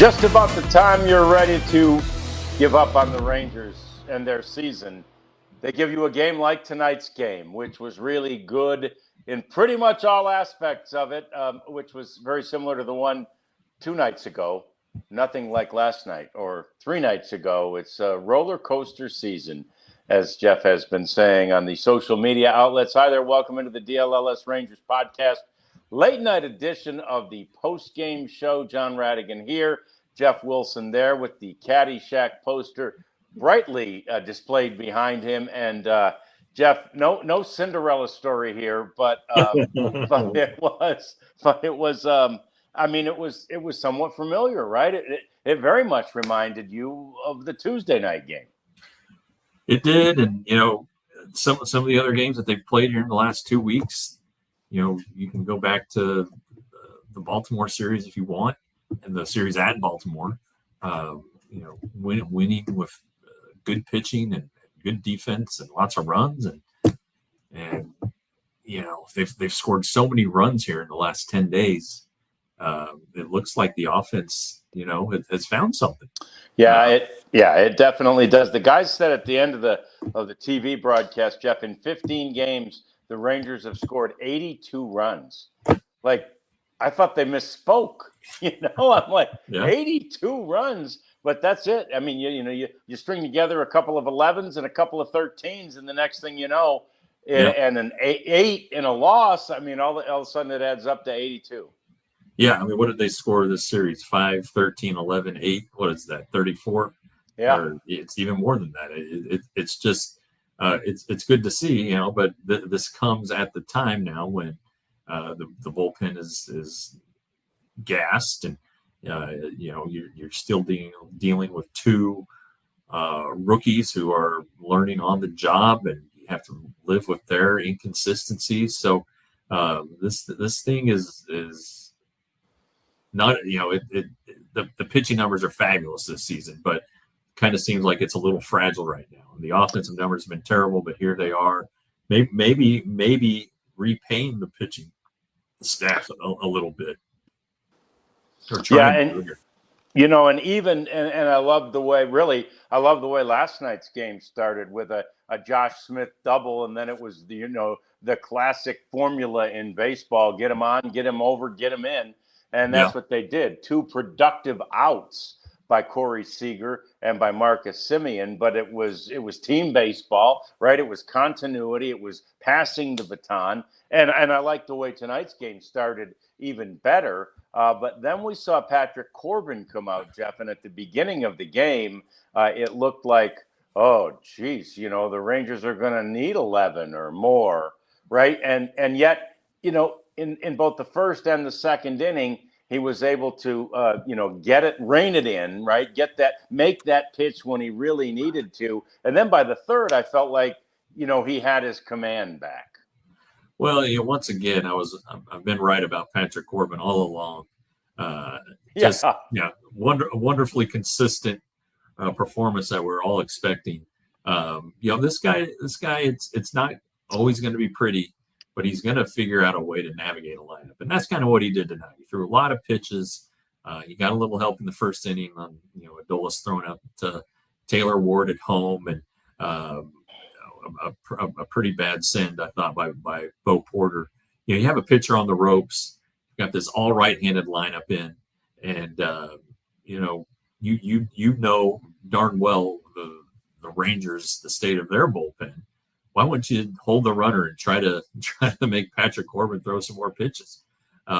Just about the time you're ready to give up on the Rangers and their season, they give you a game like tonight's game, which was really good in pretty much all aspects of it, which was very similar to the one 2 nights ago. Nothing like last night or 3 nights ago. It's a roller coaster season, as Jeff has been saying on the social media outlets. Hi there. Welcome into the DLLS Rangers podcast. Late night edition of the Postgame show. John Radigan here, Jeff Wilson there with the Caddyshack poster brightly displayed behind him. And Jeff, no Cinderella story here, but it was somewhat familiar, right? It very much reminded you of the Tuesday night game. It did, and some of the other games that they've played here in the last 2 weeks. You can go back to the Baltimore series if you want, and the series at Baltimore. Winning with good pitching and good defense and lots of runs, and they've scored so many runs here in the last 10 days. It looks like the offense, has found something. It definitely does. The guys said at the end of the TV broadcast, Jeff, in 15 games, the Rangers have scored 82 runs. Like, I thought they misspoke. I'm like, 82 runs, but that's it. I mean, you string together a couple of 11s and a couple of 13s, and the next thing you know, and an 8 in a loss. I mean, all of a sudden it adds up to 82. Yeah, I mean, what did they score this series? 5, 13, 11, 8. What is that? 34? Yeah, or it's even more than that. It's just it's good to see, But this comes at the time now when the bullpen is gassed, and you're still dealing with 2 rookies who are learning on the job, and you have to live with their inconsistencies. So this thing is not, the pitching numbers are fabulous this season, but kind of seems like it's a little fragile right now. The offensive numbers have been terrible, but here they are. Maybe repaying the pitching staff a little bit. And I love the way last night's game started with a Josh Smith double, and then it was the classic formula in baseball: get him on, get him over, get him in, and that's what they did. 2 productive outs by Corey Seager and by Marcus Semien, but it was team baseball, right? It was continuity, it was passing the baton, and I like the way tonight's game started even better. But then we saw Patrick Corbin come out, Jeff, and at the beginning of the game, it looked like, oh, geez, the Rangers are going to need 11 or more, right? And yet, in both the first and the second inning, he was able to, rein it in, right? Make that pitch when he really needed to. And then by the third, I felt like, he had his command back. Well, once again, I've been right about Patrick Corbin all along. Wonderfully consistent performance that we're all expecting. This guy, it's not always going to be pretty, but he's going to figure out a way to navigate a lineup. And that's kind of what he did tonight. He threw a lot of pitches. He got a little help in the first inning on, Adolis throwing out to Taylor Ward at home, and a pretty bad send, I thought, by Bo Porter. You have a pitcher on the ropes, got this all right-handed lineup in, and you know darn well the Rangers, the state of their bullpen. Why wouldn't you hold the runner and try to make Patrick Corbin throw some more pitches? They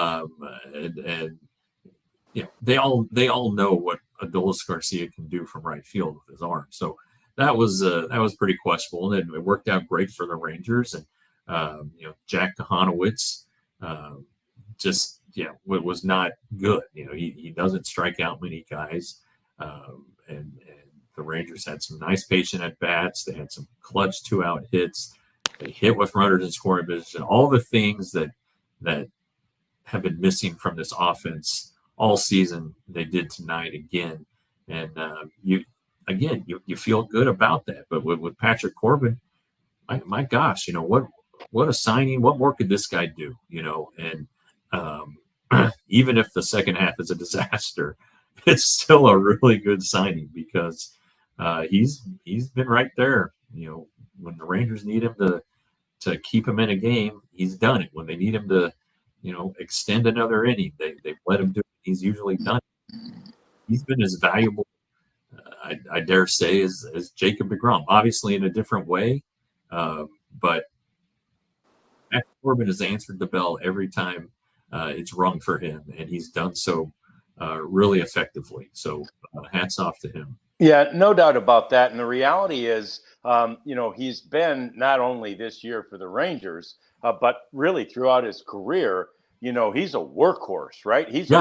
all know what Adolis Garcia can do from right field with his arm. So that was pretty questionable, and it worked out great for the Rangers. And Jack Kahanowitz was not good. He doesn't strike out many guys, and the Rangers had some nice patient at bats. They had some clutch 2-out hits. They hit with runners in scoring position. All the things that have been missing from this offense all season, they did tonight again. And you feel good about that. But with Patrick Corbin, my gosh, what a signing. What more could this guy do? And even if the second half is a disaster, it's still a really good signing because he's been right there. When the Rangers need him to keep him in a game, he's done it. When they need him to, extend another inning, they've let him do it. He's usually done it. He's been as valuable, I dare say, as Jacob deGrom, obviously in a different way, but Matt Corbin has answered the bell every time it's rung for him, and he's done so really effectively. So hats off to him. Yeah, no doubt about that. And the reality is, he's been not only this year for the Rangers, but really throughout his career. He's a workhorse, right? He's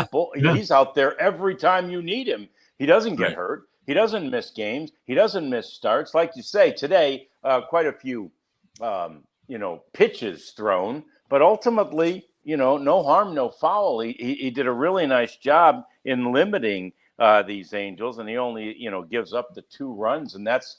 out there every time you need him. He doesn't get hurt. He doesn't miss games. He doesn't miss starts. Like you say, today, quite a few, pitches thrown, but ultimately, no harm, no foul. He did a really nice job in limiting these Angels, and he only, gives up the 2 runs, and that's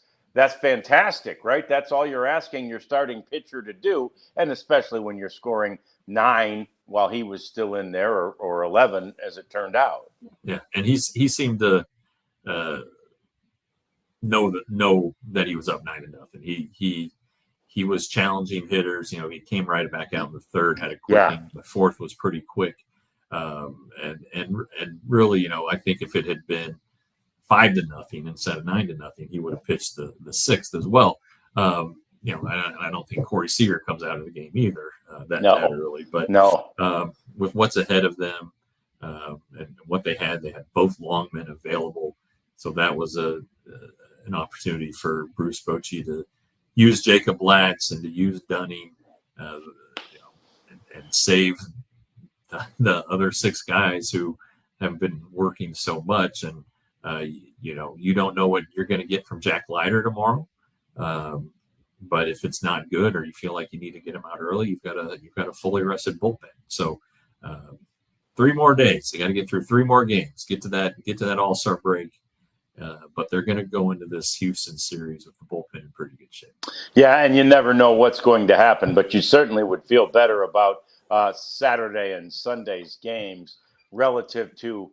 fantastic, right? That's all you're asking your starting pitcher to do, and especially when you're scoring 9 while he was still in there, or 11 as it turned out. Yeah, and he seemed to know that he was up 9-0. He was challenging hitters. He came right back out in the 3rd, had a quick inning. The 4th was pretty quick. And really, I think if it had been 5-0 instead of 9-0, he would have pitched the 6th as well. I don't think Corey Seager comes out of the game either that early. But with what's ahead of them and what they had both long men available. So that was an opportunity for Bruce Bochy to use Jacob Latz and to use Dunning, and save the other 6 guys who have been working so much. And you don't know what you're going to get from Jack Leiter tomorrow. But if it's not good, or you feel like you need to get him out early, you've got a fully rested bullpen. So 3 more days. They got to get through 3 more games. Get to that All-Star break. But they're going to go into this Houston series with the bullpen in pretty good shape. Yeah, and you never know what's going to happen, but you certainly would feel better about Saturday and Sunday's games relative to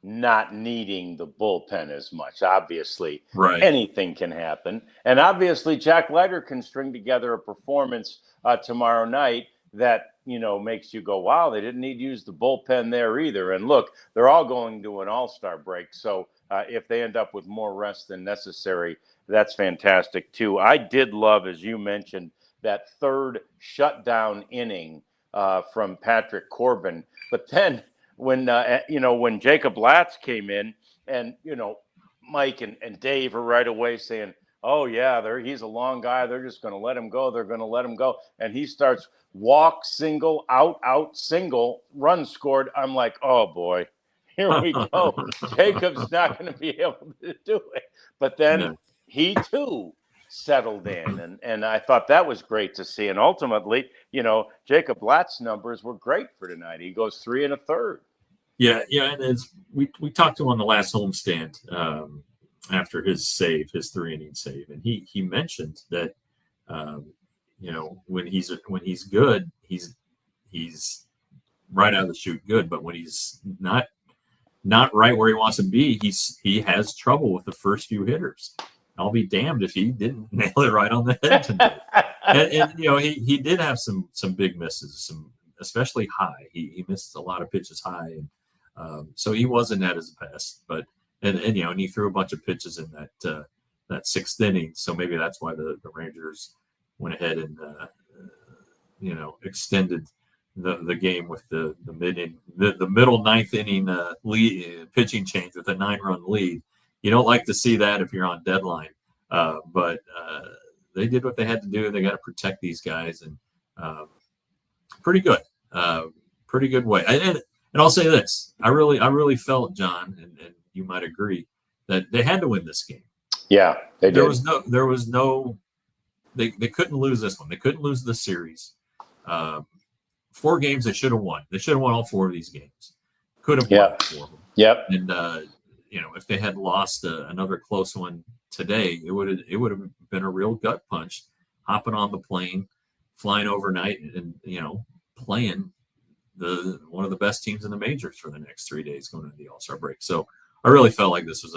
not needing the bullpen as much. Obviously, anything can happen. And obviously, Jack Leiter can string together a performance tomorrow night that, makes you go, wow, they didn't need to use the bullpen there either. And look, they're all going to an All-Star break. So if they end up with more rest than necessary, that's fantastic too. I did love, as you mentioned, that 3rd shutdown inning from Patrick Corbin. But then when Jacob Latz came in, and, Mike and Dave are right away saying, oh, yeah, he's a long guy. They're just going to let him go. They're going to let him go. And he starts walk, single, out, single, run scored. I'm like, oh, boy, here we go. Jacob's not going to be able to do it. But then he, too, settled in. And I thought that was great to see. And ultimately, Jacob Latz's numbers were great for tonight. He goes 3 1/3. Yeah. And we talked to him on the last homestand after his 3-inning save, and he mentioned that when he's good, he's right out of the chute good, but when he's not right where he wants to be, he has trouble with the first few hitters. I'll be damned if he didn't nail it right on the head tonight. and he did have some big misses, especially high. He missed a lot of pitches high, and so he wasn't at his best. But and he threw a bunch of pitches in that 6th inning. So maybe that's why the Rangers went ahead and extended the game with the middle 9th inning lead pitching change with a 9-run lead. You don't like to see that if you're on deadline, but they did what they had to do. They got to protect these guys, and pretty good way. And I'll say this: I really felt, John, and you might agree, that they had to win this game. Yeah, they did. There was no. They couldn't lose this one. They couldn't lose the series. 4 games they should have won. They should have won all 4 of these games. Could have won 4 of them. Yep. And if they had lost another close one today, it would have been a real gut punch. Hopping on the plane, flying overnight, and playing one of the best teams in the majors for the next 3 days going into the All-Star break. So I really felt like this was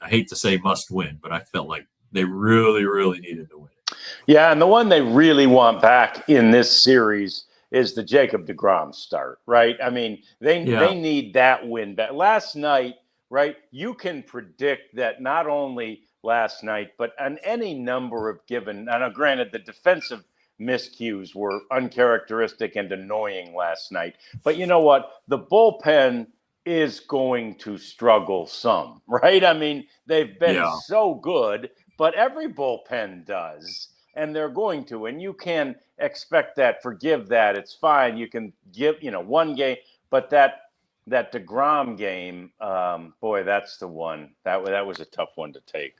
I hate to say must win, but I felt like they really, really needed to win. Yeah, and the one they really want back in this series is the Jacob deGrom start, right? I mean, they need that win back. Last night, right, you can predict that not only last night, but on any number of given, now granted, the defensive miscues were uncharacteristic and annoying last night. But you know what? The bullpen is going to struggle some, right? I mean, they've been so good, but every bullpen does. And they're going to, and you can expect that, forgive that. It's fine. You can give, one game, but that deGrom game, boy, that's the one that was a tough one to take.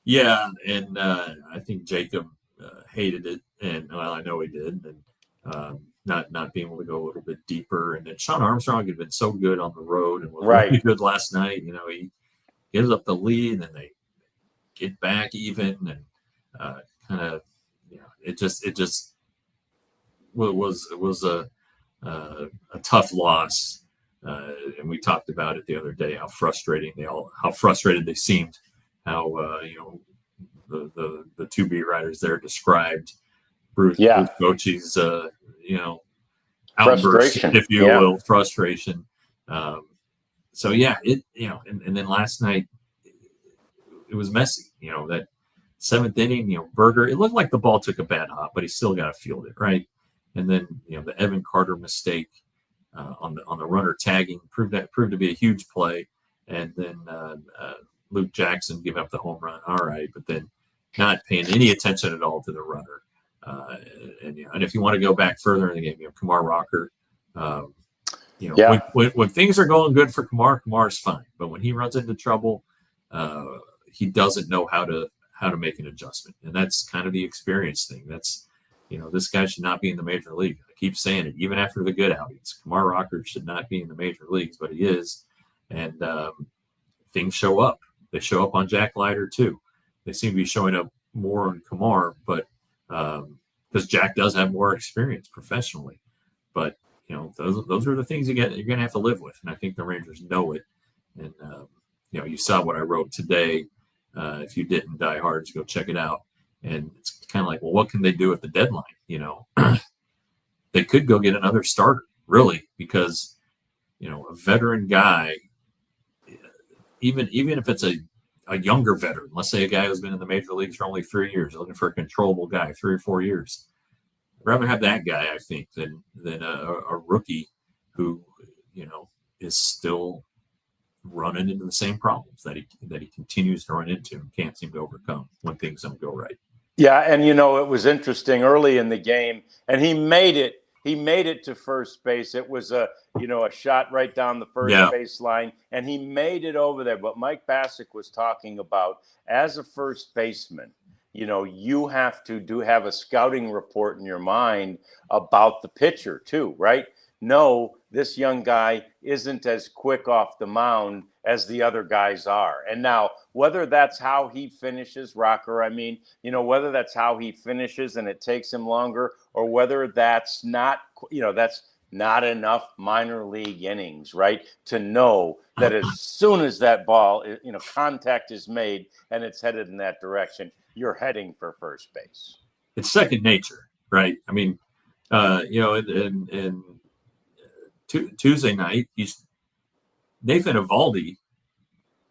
Yeah, and I think Jacob hated it, and well, I know he did, and not being able to go a little bit deeper. And then Sean Armstrong had been so good on the road and was really good last night. He gives up the lead, and then they get back even, and kind of, it just was a tough loss, and we talked about it the other day how frustrated they seemed, how the two beat writers there described Bruce Bochy's outburst, if you will, frustration. So yeah, and then last night it was messy. That seventh inning, Berger, it looked like the ball took a bad hop, but he still got to field it, right? And then, the Evan Carter mistake on the runner tagging proved to be a huge play. And then Luke Jackson giving up the home run. All right, but then not paying any attention at all to the runner. And if you want to go back further in the game, Kumar Rocker, when things are going good for Kumar's fine. But when he runs into trouble, he doesn't know how to make an adjustment. And that's kind of the experience thing. That's, this guy should not be in the major league. I keep saying it, even after the good outings. Kumar Rocker should not be in the major leagues, but he is. And things show up. They show up on Jack Leiter too. They seem to be showing up more on Kumar, but because Jack does have more experience professionally. But, those are the things you're going to have to live with. And I think the Rangers know it. And, you saw what I wrote today. If you didn't, Die Hard, go check it out. And it's kind of like, well, what can they do at the deadline? They could go get another starter, really, because, a veteran guy, even if it's a younger veteran, let's say a guy who's been in the major leagues for only 3 years, looking for a controllable guy, 3 or 4 years. I'd rather have that guy, I think, than a rookie who, is still running into the same problems that he continues to run into and can't seem to overcome when things don't go right. Yeah, and it was interesting early in the game, and he made it to first base. It was a shot right down the first base line, and he made it over there. But Mike Bassick was talking about, as a first baseman, you have to have a scouting report in your mind about the pitcher too, right? No, this young guy isn't as quick off the mound as the other guys are. And now, whether that's how he finishes, Rocker, whether that's how he finishes and it takes him longer, or whether that's not, that's not enough minor league innings, right, to know that as soon as that ball, contact is made and it's headed in that direction, you're heading for first base. It's second nature, right? In Tuesday night, Nathan Eovaldi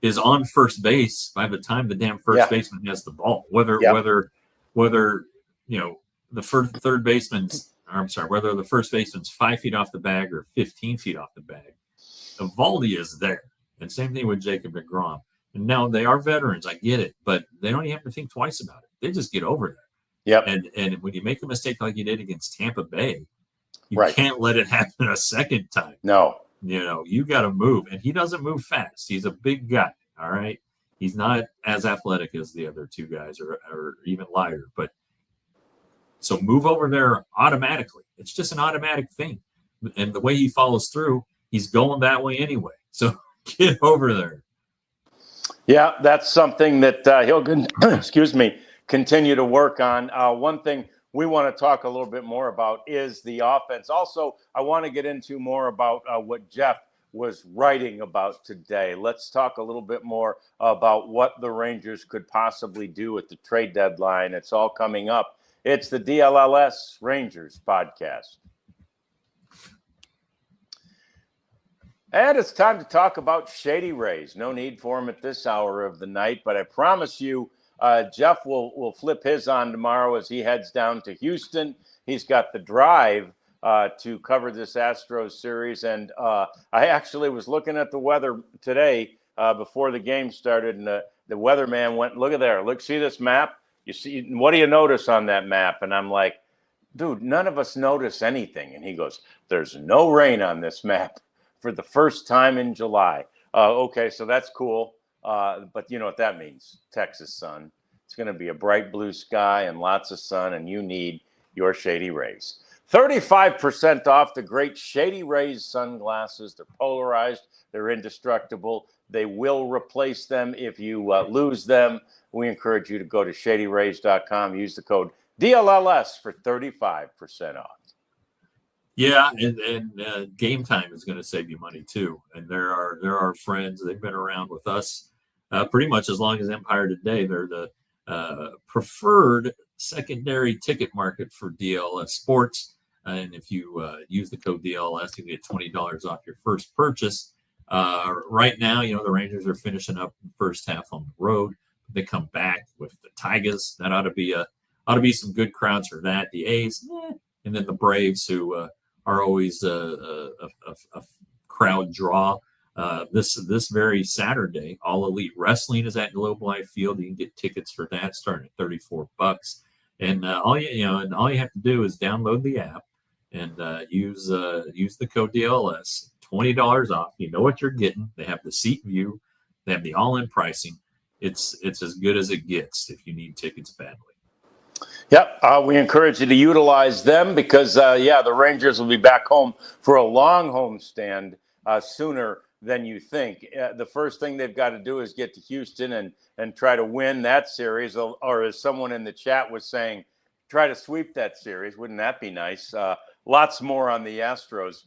is on first base by the time the damn first baseman has the ball. Whether the first baseman's 5 feet off the bag or 15 feet off the bag, Eovaldi is there. And same thing with Jacob deGrom. And now they are veterans, I get it, but they don't even have to think twice about it. They just get over there. Yep. And when you make a mistake like you did against Tampa Bay, you can't let it happen a second time. No. You got to move. And he doesn't move fast. He's a big guy, all right? He's not as athletic as the other two guys or even Leiter. But so move over there automatically. It's just an automatic thing. And the way he follows through, he's going that way anyway. So get over there. Yeah, that's something that he'll, continue to work on. One thing we want to talk a little bit more about is the offense. Also, I want to get into more about what Jeff was writing about today. Let's talk a little bit more about what the Rangers could possibly do at the trade deadline. It's all coming up. It's the DLLS Rangers podcast. And it's time to talk about Shady Rays. No need for him at this hour of the night, but I promise you, Jeff will flip his on tomorrow as he heads down to Houston. He's got the drive to cover this Astros series. And I actually was looking at the weather today before the game started, and the weatherman went, look at there. Look, see this map? You see, what do you notice on that map? And I'm like, dude, none of us notice anything. And he goes, there's no rain on this map for the first time in July. Okay, so that's cool. But you know what that means, Texas sun. It's going to be a bright blue sky and lots of sun, and you need your Shady Rays. 35% off the great Shady Rays sunglasses. They're polarized. They're indestructible. They will replace them if you lose them. We encourage you to go to shadyrays.com. Use the code DLLS for 35% off. Yeah, and Game Time is going to save you money too. And there are friends. They've been around with us pretty much as long as Empire Today. They're the preferred secondary ticket market for DLS sports. And if you use the code DLS, you get $20 off your first purchase. Right now, you know, the Rangers are finishing up the first half on the road. They come back with the Tigers. That ought to be some good crowds for that. The A's, and then the Braves, who are always a crowd draw. This very Saturday, All Elite Wrestling is at Globe Life Field. You can get tickets for that starting at $34. And all you have to do is download the app and use the code DLS. $20 off. You know what you're getting. They have the seat view. They have the all-in pricing. It's as good as it gets if you need tickets badly. Yep, we encourage you to utilize them because, the Rangers will be back home for a long homestand sooner than you think. The first thing they've got to do is get to Houston and try to win that series, or as someone in the chat was saying, try to sweep that series. Wouldn't that be nice? Lots more on the Astros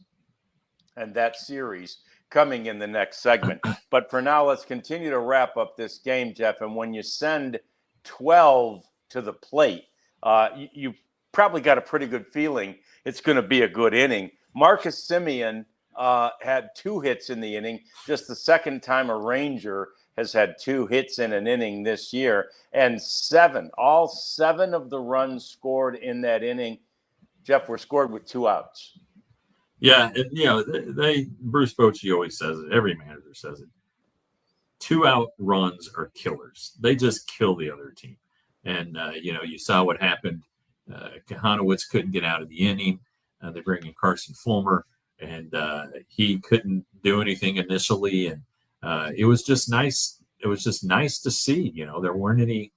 and that series coming in the next segment. But for now, let's continue to wrap up this game, Jeff. And when you send 12 to the plate, you probably got a pretty good feeling it's going to be a good inning. Marcus Semien had 2 hits in the inning, just the second time a Ranger has had 2 hits in an inning this year, and all seven of the runs scored in that inning, Jeff, were scored with 2 outs. Yeah, Bruce Bochy always says it. Every manager says it. 2-out runs are killers. They just kill the other team. And, you saw what happened. Kahanowitz couldn't get out of the inning. They bring in Carson Fulmer, and he couldn't do anything initially. And it was just nice. It was just nice to see. There weren't any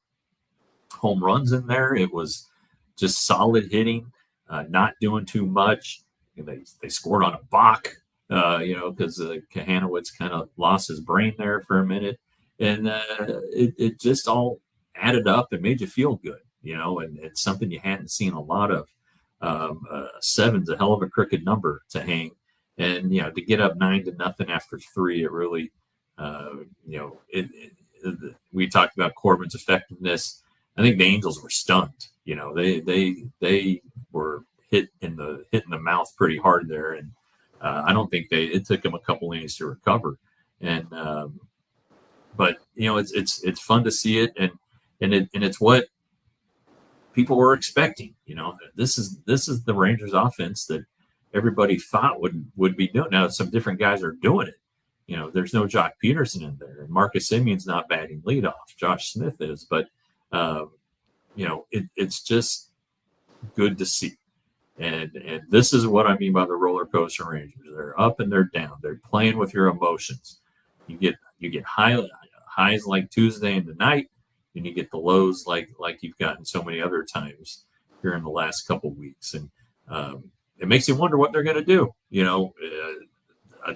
home runs in there. It was just solid hitting, not doing too much. They scored on a balk, because Kahanowitz kind of lost his brain there for a minute. And it just all added up and made you feel good, and it's something you hadn't seen a lot of. 7's a hell of a crooked number to hang. And, to get up 9-0 after 3, it really, we talked about Corbin's effectiveness. I think the Angels were stunned. They were hit in the mouth pretty hard there. And I don't think it took them a couple innings to recover. And, but it's fun to see it. And it's what people were expecting. This is the Rangers offense that everybody thought would be doing. Now some different guys are doing it. There's no Jock Peterson in there, and Marcus Semien's not batting leadoff. Josh Smith is, but it's just good to see. And this is what I mean by the roller coaster Rangers. They're up and they're down. They're playing with your emotions. You get highs like Tuesday in the night, and you get the lows like you've gotten so many other times here in the last couple weeks. And it makes you wonder what they're going to do.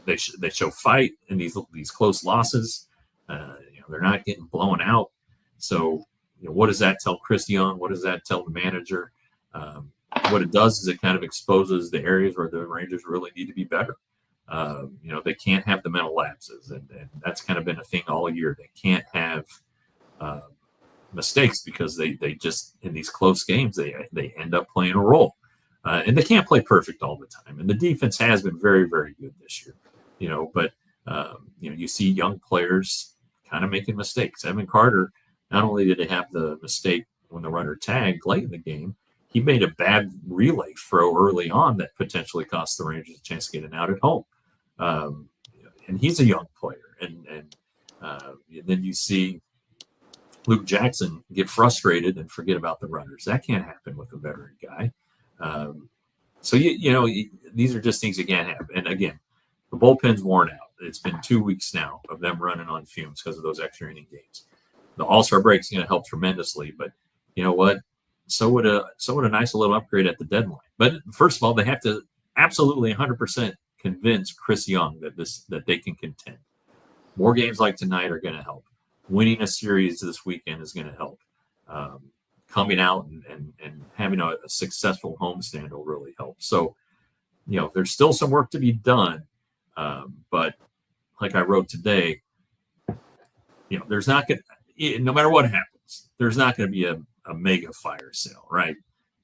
They show fight in these close losses. They're not getting blown out. So what does that tell Christian? What does that tell the manager? What it does is it kind of exposes the areas where the Rangers really need to be better. They can't have the mental lapses, and that's kind of been a thing all year. They can't have mistakes because they just, in these close games, they end up playing a role. And they can't play perfect all the time. And the defense has been very, very good this year, but you see young players kind of making mistakes. Evan Carter, not only did he have the mistake when the runner tagged late in the game, he made a bad relay throw early on that potentially cost the Rangers a chance to get an out at home. And he's a young player. And then you see Luke Jackson get frustrated and forget about the runners. That can't happen with a veteran guy. So these are just things you can't have. And again, the bullpen's worn out. It's been 2 weeks now of them running on fumes because of those extra inning games. The All-Star break is going to help tremendously, but you know what? So would a nice little upgrade at the deadline. But first of all, they have to absolutely 100% convince Chris Young that they can contend. More games like tonight are going to help. Winning a series this weekend is going to help. Coming out and having a successful homestand will really help. So, there's still some work to be done. But like I wrote today, there's not going to, no matter what happens, there's not going to be a mega fire sale, right?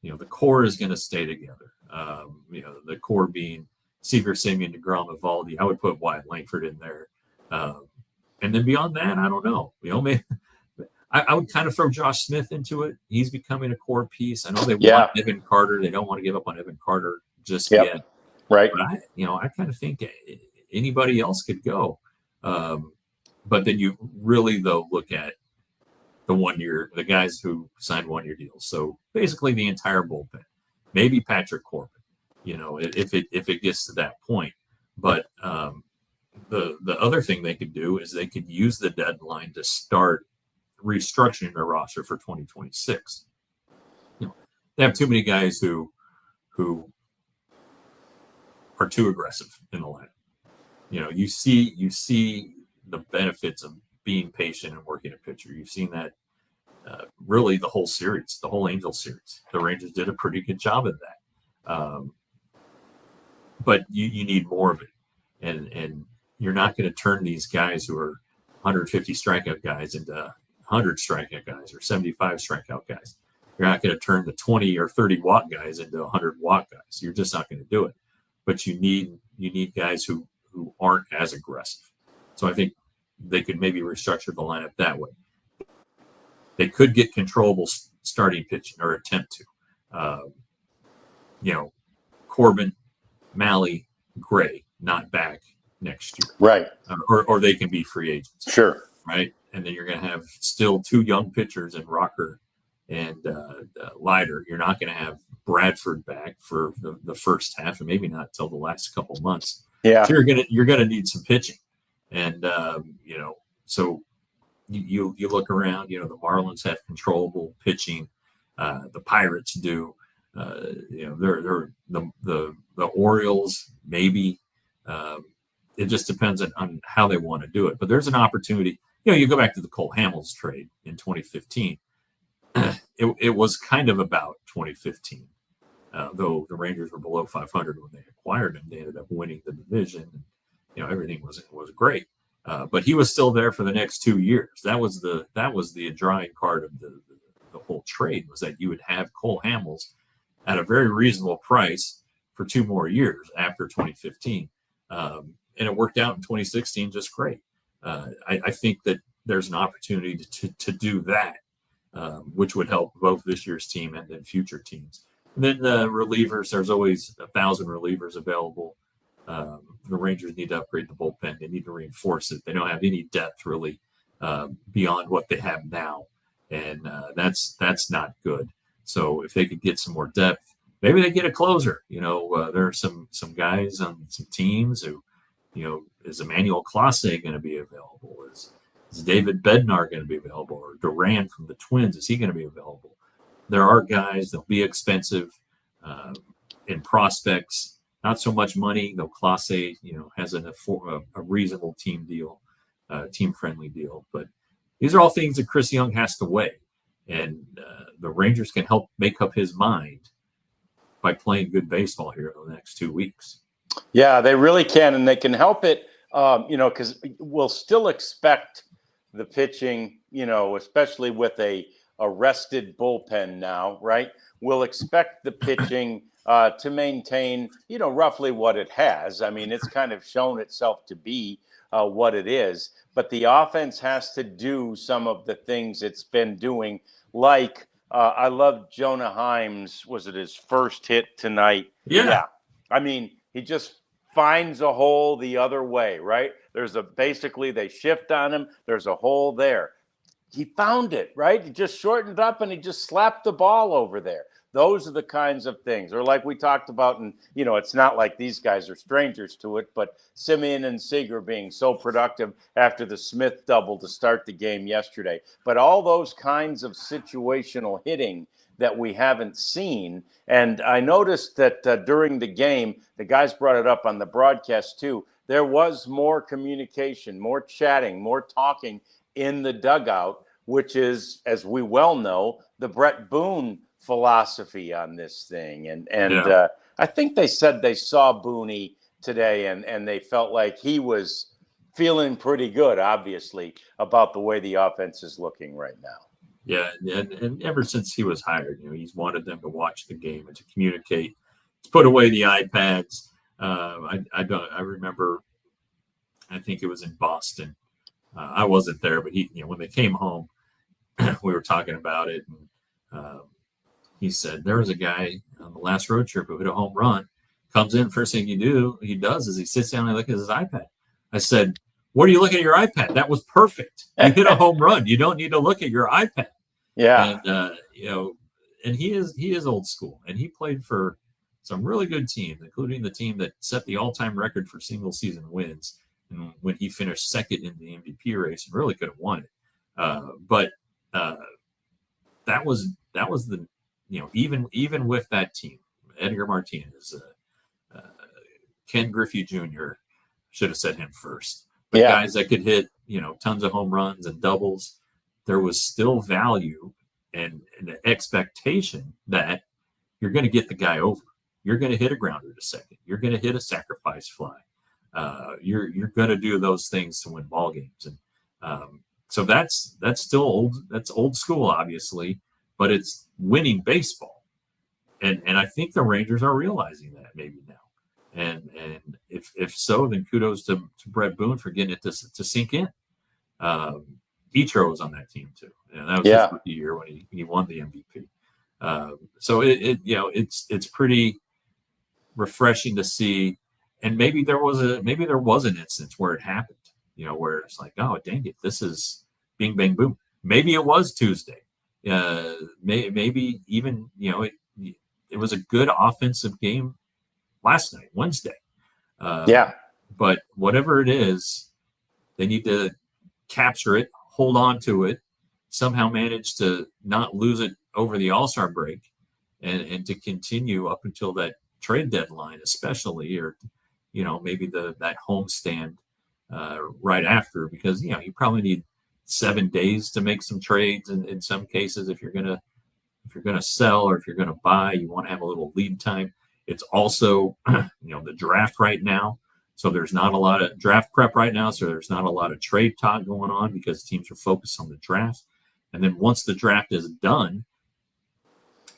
The core is going to stay together. The core being Seaver, Semien, DeGrom, Evaldi. I would put Wyatt Langford in there. And then beyond that, I don't know. I would kind of throw Josh Smith into it. He's becoming a core piece. I know they want Evan Carter. They don't want to give up on Evan Carter just yet. Right. But I kind of think anybody else could go. But then you really, though, look at the guys who signed 1-year deals. So basically the entire bullpen, maybe Patrick Corbin, if it gets to that point. But the other thing they could do is they could use the deadline to start restructuring their roster for 2026. They have too many guys who are too aggressive in the lineup. You see the benefits of being patient and working a pitcher. You've seen that really the whole series, the whole Angels series. The Rangers did a pretty good job of that. But you need more of it. And you're not going to turn these guys who are 150 strikeout guys into 100 strikeout guys or 75 strikeout guys. You're not going to turn the 20 or 30 walk guys into 100 walk guys. You're just not going to do it. But you need guys who aren't as aggressive. So I think they could maybe restructure the lineup that way. They could get controllable starting pitching or attempt to. Corbin, Malley, Gray, not back next year. Right. Or they can be free agents. Sure. Right. And then you're going to have still 2 young pitchers in Rocker and Leiter. You're not going to have Bradford back for the first half, and maybe not till the last couple of months. Yeah. So you're going to need some pitching. And, so you look around, the Marlins have controllable pitching. The Pirates do. They're the Orioles, maybe. It just depends on how they want to do it. But there's an opportunity. You go back to the Cole Hamels trade in 2015. It was kind of about 2015. Though the Rangers were below 500 when they acquired him, they ended up winning the division. Everything was great. But he was still there for the next 2 years. That was the drawing card of the whole trade, was that you would have Cole Hamels at a very reasonable price for 2 more years after 2015. And it worked out in 2016 just great. I think that there's an opportunity to do that, which would help both this year's team and then future teams. And then the relievers, there's always 1,000 relievers available. The Rangers need to upgrade the bullpen. They need to reinforce it. They don't have any depth really beyond what they have now, and that's not good. So if they could get some more depth, maybe they get a closer. There are some guys on some teams who, is Emmanuel Clase going to be available? Is David Bednar going to be available? Or Duran from the Twins, is he going to be available? There are guys that'll be expensive in prospects. Not so much money, though Clase, has a reasonable team deal, team-friendly deal. But these are all things that Chris Young has to weigh. And the Rangers can help make up his mind by playing good baseball here in the next 2 weeks. Yeah, they really can, and they can help it, because we'll still expect the pitching, especially with a rested bullpen now, right? We'll expect the pitching to maintain, roughly what it has. I mean, it's kind of shown itself to be what it is, but the offense has to do some of the things it's been doing, like I love Jonah Heim's, was it his first hit tonight? Yeah. I mean, he just finds a hole the other way, right? Basically they shift on him. There's a hole there. He found it, right? He just shortened up and he just slapped the ball over there. Those are the kinds of things. Or like we talked about, and it's not like these guys are strangers to it, but Simeon and Seager being so productive after the Smith double to start the game yesterday. But all those kinds of situational hitting that we haven't seen. And I noticed that during the game, the guys brought it up on the broadcast too, there was more communication, more chatting, more talking in the dugout, which is, as we well know, the Brett Boone philosophy on this thing. And I think they said they saw Booney today and they felt like he was feeling pretty good, obviously, about the way the offense is looking right now. Yeah, and ever since he was hired, he's wanted them to watch the game and to communicate, to put away the iPads. I remember, I think it was in Boston. I wasn't there, but when they came home, we were talking about it, and he said there was a guy on the last road trip who hit a home run. Comes in, first thing he does is he sits down and looks at his iPad. I said, "What are you looking at your iPad? That was perfect. You hit a home run. You don't need to look at your iPad." Yeah. And and he is old school, and he played for some really good teams, including the team that set the all-time record for single season wins. And when he finished second in the MVP race and really could have won it. But that was the, even with that team, Edgar Martinez, Ken Griffey Jr. should have said him first. But guys that could hit, tons of home runs and doubles, there was still value and an expectation that you're going to get the guy over. You're going to hit a grounder to second. You're going to hit a sacrifice fly. You're going to do those things to win ball games. And so that's still old. That's old school, obviously, but it's winning baseball. And I think the Rangers are realizing that maybe now. And if so, then kudos to Brett Boone for getting it to sink in. Etro was on that team too. And that was his rookie year when he won the MVP. So it's pretty refreshing to see. And maybe there was an instance where it happened, where it's like, oh, dang it, this is bing, bang, boom. Maybe it was Tuesday. Maybe even, it was a good offensive game last night, Wednesday. But whatever it is, they need to capture it, hold on to it, somehow manage to not lose it over the All-Star break and to continue up until that trade deadline, especially, or maybe that homestand right after, because you probably need 7 days to make some trades. And in some cases, if you're gonna sell or if you're gonna buy, you want to have a little lead time. It's also the draft right now, so there's not a lot of draft prep right now. So there's not a lot of trade talk going on because teams are focused on the draft. And then once the draft is done,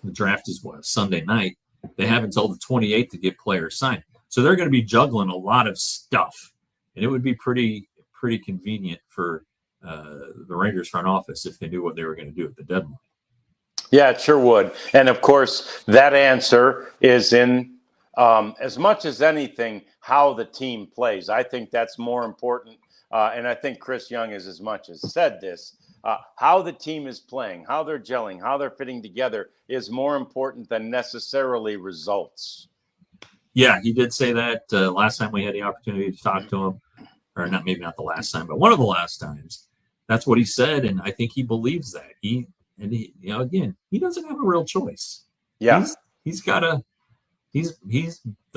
the draft is Sunday night. They have until the 28th to get players signed. So they're going to be juggling a lot of stuff, and it would be pretty convenient for the Rangers front office if they knew what they were going to do at the deadline. Yeah, it sure would. And of course, that answer is in as much as anything how the team plays. I think that's more important, and I think Chris Young has as much as said this. How the team is playing, how they're gelling, how they're fitting together is more important than necessarily results. Yeah, he did say that last time we had the opportunity to talk to him, or maybe not the last time, but one of the last times. That's what he said, and I think he believes that. He again, he doesn't have a real choice. Yeah, he's the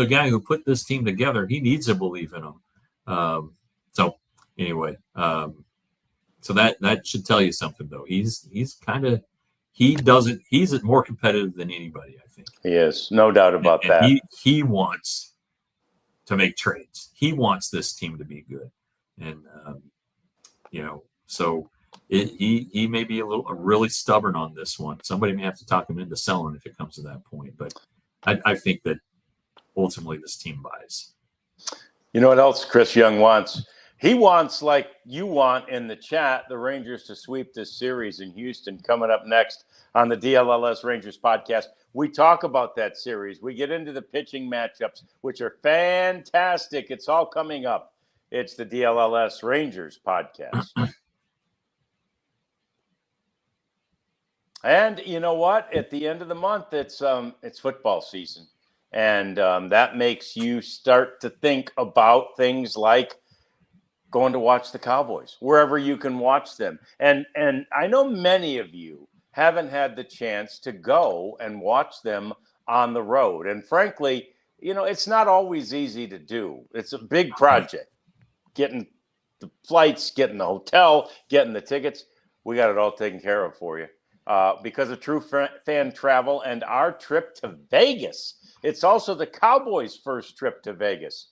guy who put this team together. He needs to believe in him. So anyway, so that should tell you something, though. He's more competitive than anybody, I think. He is, no doubt about that. He wants to make trades. He wants this team to be good, and so he may be really stubborn on this one. Somebody may have to talk him into selling if it comes to that point. But I think that ultimately this team buys. You know what else Chris Young wants? He wants, like you want in the chat, the Rangers to sweep this series in Houston. Coming up next on the DLLS Rangers podcast, we talk about that series. We get into the pitching matchups, which are fantastic. It's all coming up. It's the DLLS Rangers podcast. And you know what? At the end of the month, it's football season. And that makes you start to think about things like going to watch the Cowboys, wherever you can watch them. And I know many of you haven't had the chance to go and watch them on the road. And frankly, it's not always easy to do. It's a big project. Getting the flights, getting the hotel, getting the tickets. We got it all taken care of for you. Because of True Fan Travel and our trip to Vegas. It's also the Cowboys' first trip to Vegas.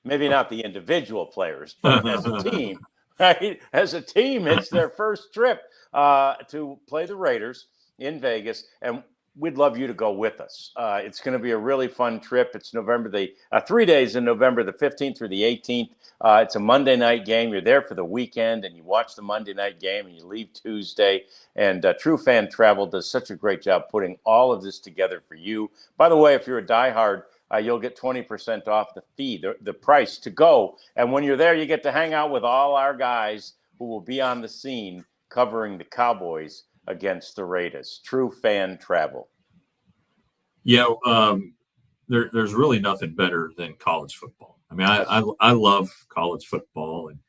Maybe not the individual players, but as a team, right? As a team, it's their first trip to play the Raiders in Vegas, and we'd love you to go with us. It's going to be a really fun trip. It's 3 days in November the 15th through the 18th. It's a Monday night game. You're there for the weekend, and you watch the Monday night game, and you leave Tuesday. And True Fan Travel does such a great job putting all of this together for you. By the way, if you're a diehard, you'll get 20% off the fee, the price to go. And when you're there, you get to hang out with all our guys who will be on the scene covering the Cowboys against the Raiders. True Fan Travel. Yeah, there's really nothing better than college football. I mean, I love college football, and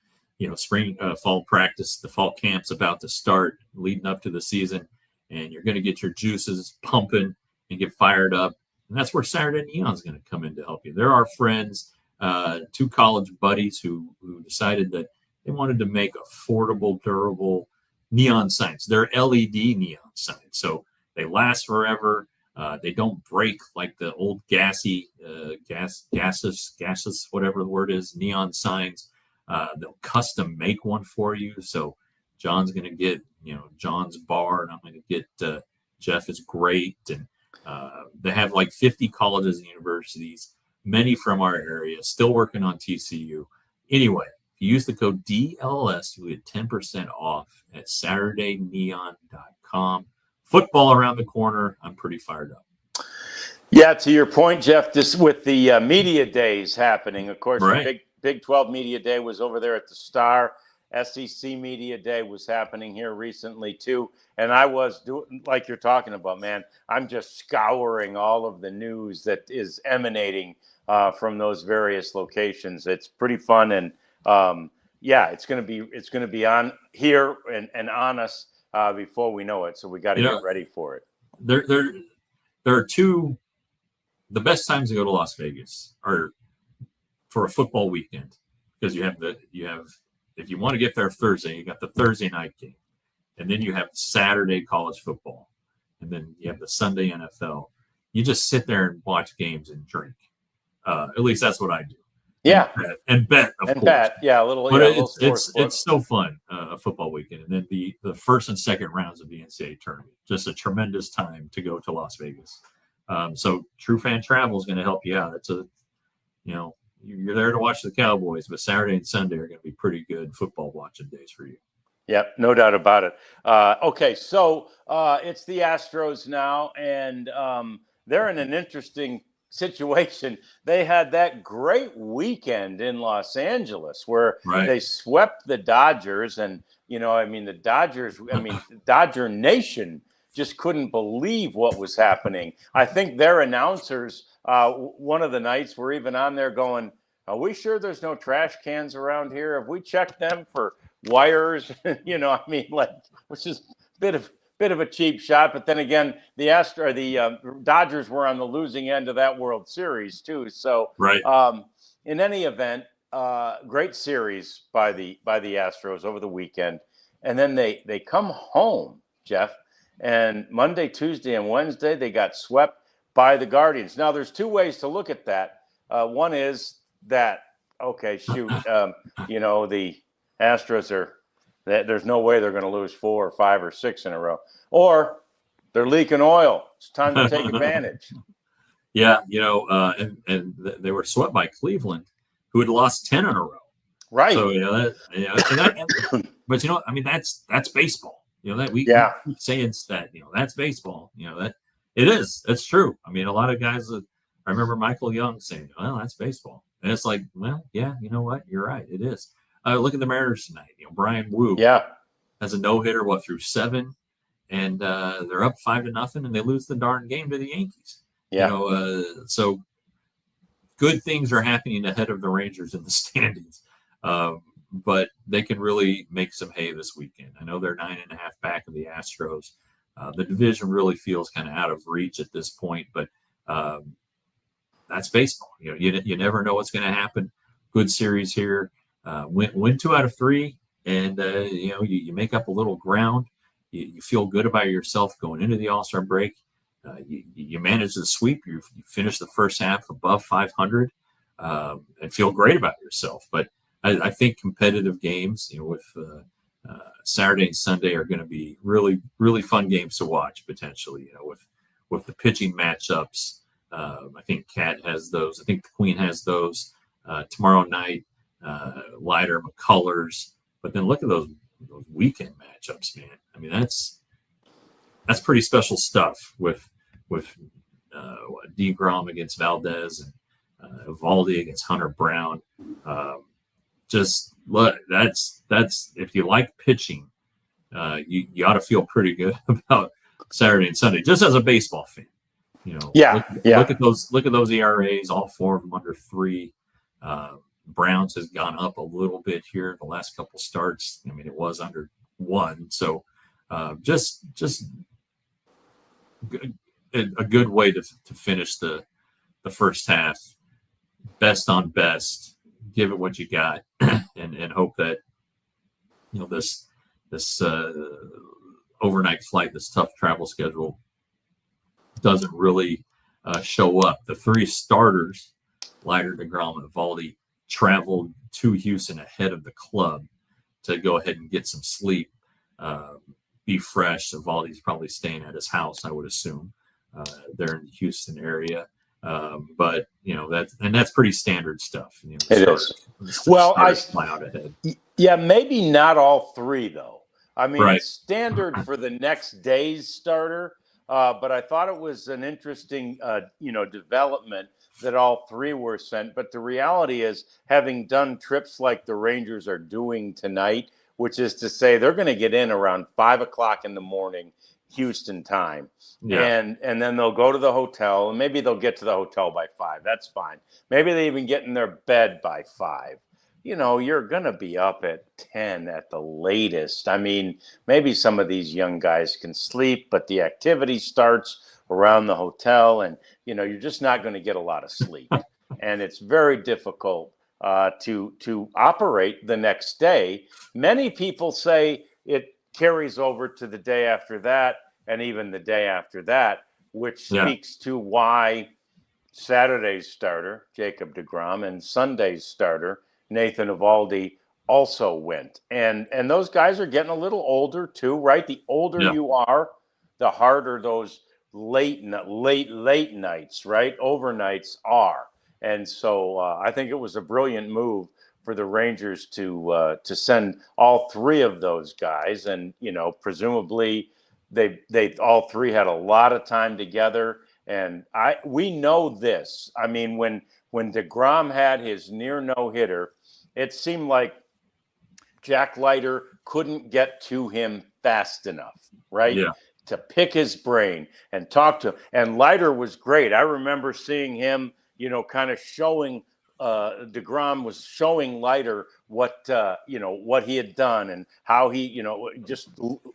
spring, fall practice, the fall camp's about to start, leading up to the season, and you're going to get your juices pumping and get fired up. And that's where Saturday Neon's going to come in to help you. They're our friends, two college buddies who decided that they wanted to make affordable, durable neon signs. They're LED neon signs, so they last forever. They don't break like the old gaseous, whatever the word is, neon signs. They'll custom make one for you. So John's going to get, John's bar, and I'm going to get Jeff is great. And they have like 50 colleges and universities, many from our area, still working on TCU. Anyway, if you use the code DLLS, you get 10% off at SaturdayNeon.com. Football around the corner. I'm pretty fired up. Yeah, to your point, Jeff, this with the media days happening. Of course, right. The Big 12 Media Day was over there at the Star. SEC Media Day was happening here recently, too. And I was doing, like you're talking about, man, I'm just scouring all of the news that is emanating from those various locations. It's pretty fun. And it's going to be on here and on us before we know it. So we got to get ready for it. There are two. The best times to go to Las Vegas are for a football weekend, because you have if you want to get there Thursday, you got the Thursday night game, and then you have Saturday college football, and then you have the Sunday NFL. You just sit there and watch games and drink. At least that's what I do. Yeah, and bet, of course. Bet, yeah, a little. But Yeah, it's so fun, a football weekend, and then the first and second rounds of the NCAA tournament. Just a tremendous time to go to Las Vegas. So True Fan Travel is going to help you out. It's you're there to watch the Cowboys, but Saturday and Sunday are going to be pretty good football watching days for you. Yep, no doubt about it. Okay, so it's the Astros now, and they're in an interesting situation. They had that great weekend in Los Angeles where they swept the Dodgers, and the Dodgers, Dodger Nation just couldn't believe what was happening. I think their announcers, one of the nights, were even on there going, "Are we sure there's no trash cans around here? Have we checked them for wires?" Which is a bit of a cheap shot. But then again, the Dodgers were on the losing end of that World Series too. So in any event, great series by the Astros over the weekend, and then they come home, Jeff. And Monday, Tuesday, and Wednesday, they got swept by the Guardians. Now, there's two ways to look at that. One is that, okay, shoot, the Astros there's no way they're going to lose 4 or 5 or 6 in a row, or they're leaking oil. It's time to take advantage. Yeah, and they were swept by Cleveland, who had lost 10 in a row. Right. So but I mean, that's baseball. That we keep saying that. That's baseball. That it is. That's true. I mean, a lot of guys. I remember Michael Young saying, "Well, that's baseball," and it's like, well, yeah, you know what? You're right. It is. Look at the Mariners tonight. Brian Wu has a no-hitter through 7, and they're up 5-0, and they lose the darn game to the Yankees. Yeah. So good things are happening ahead of the Rangers in the standings, but they can really make some hay this weekend. I know they're 9.5 back of the Astros. The division really feels kind of out of reach at this point, but that's baseball. You never know what's going to happen. Good series here. Win 2 out of 3, and you make up a little ground. You feel good about yourself going into the All-Star break. You manage the sweep. You finish the first half above 500, and feel great about yourself. But I think competitive games, with Saturday and Sunday, are going to be really, really fun games to watch potentially. With the pitching matchups. I think Cat has those. I think the Queen has those tomorrow night. Leiter, McCullers. But then look at those weekend matchups, man. I mean, that's pretty special stuff with deGrom against Valdez and Eovaldi against Hunter Brown. Just look, that's if you like pitching, you ought to feel pretty good about Saturday and Sunday, just as a baseball fan. Look at those ERAs, all 4 of them under 3. Browns has gone up a little bit here the last couple starts. I mean, it was under 1, so just a good way to finish the first half. Best on best, give it what you got, and hope that this overnight flight, this tough travel schedule, doesn't really show up. The 3 starters, Leiter, deGrom, and Eovaldi, traveled to Houston ahead of the club to go ahead and get some sleep, be fresh. Eovaldi's probably staying at his house, I would assume. They're in the Houston area, but that's pretty standard stuff. It is. Well, fly out ahead. Yeah, maybe not all 3 though. I mean, It's standard for the next day's starter, but I thought it was an interesting, development that all 3 were sent. But the reality is, having done trips like the Rangers are doing tonight, which is to say they're going to get in around 5 o'clock in the morning, Houston time. Yeah. And then they'll go to the hotel, and maybe they'll get to the hotel by 5. That's fine. Maybe they even get in their bed by 5. You're going to be up at 10 at the latest. I mean, maybe some of these young guys can sleep, but the activity starts around the hotel, and you're just not going to get a lot of sleep. And it's very difficult to operate the next day. Many people say it carries over to the day after that, and even the day after that, which speaks to why Saturday's starter, Jacob deGrom, and Sunday's starter, Nathan Eovaldi, also went. And those guys are getting a little older too, right? The older you are, the harder those late nights, right? Overnights are. And so I think it was a brilliant move for the Rangers to send all 3 of those guys. And, presumably they all 3 had a lot of time together. And we know this. I mean, when deGrom had his near no-hitter, it seemed like Jack Leiter couldn't get to him fast enough, right? Yeah. To pick his brain and talk to him. And Leiter was great. I remember seeing him, kind of showing deGrom was showing Leiter what he had done and how he, just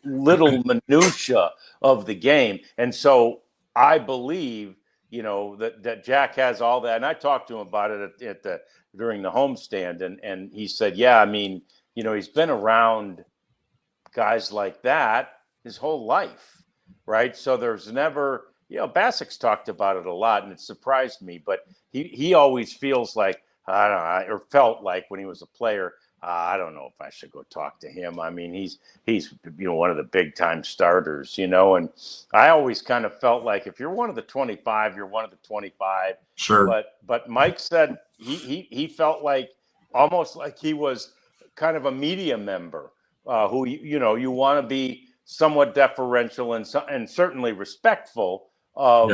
little minutia of the game. And so I believe, that Jack has all that. And I talked to him about it during the homestand, and he said, yeah, I mean, he's been around guys like that his whole life, right? So there's never, Basic's talked about it a lot, and it surprised me, but he always feels like I don't know, or felt like when he was a player, I don't know if I should go talk to him. I mean, he's one of the big time starters, and I always kind of felt like if you're one of the 25, you're one of the 25. Sure. But Mike said he felt like almost like he was kind of a media member who you want to be somewhat deferential and certainly respectful of